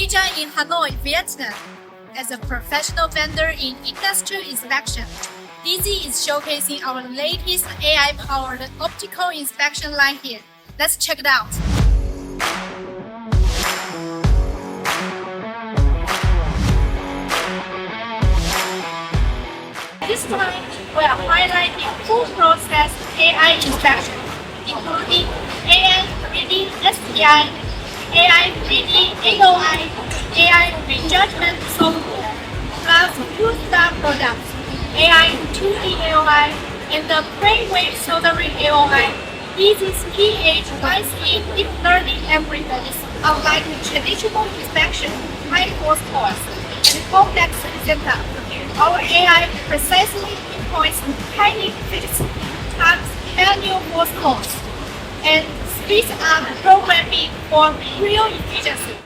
Day1 in Hanoi, Vietnam. As a professional vendor in industrial inspection, DZ is showcasing our latest AI-powered optical inspection line here. Let's check it out. This time, we are highlighting full process AI inspection, including AI 3D SPI, AI 3D AOI, AI rejudgment software, plus two-star products, AI 2D AOI, and the brainwave soldering AOI. This is PH high-speed deep learning algorithms, unlike traditional inspection, high-force course, and complex setup. Our AI precisely pinpoints tiny fixed times manual force costs and speeds up programming for real efficiency.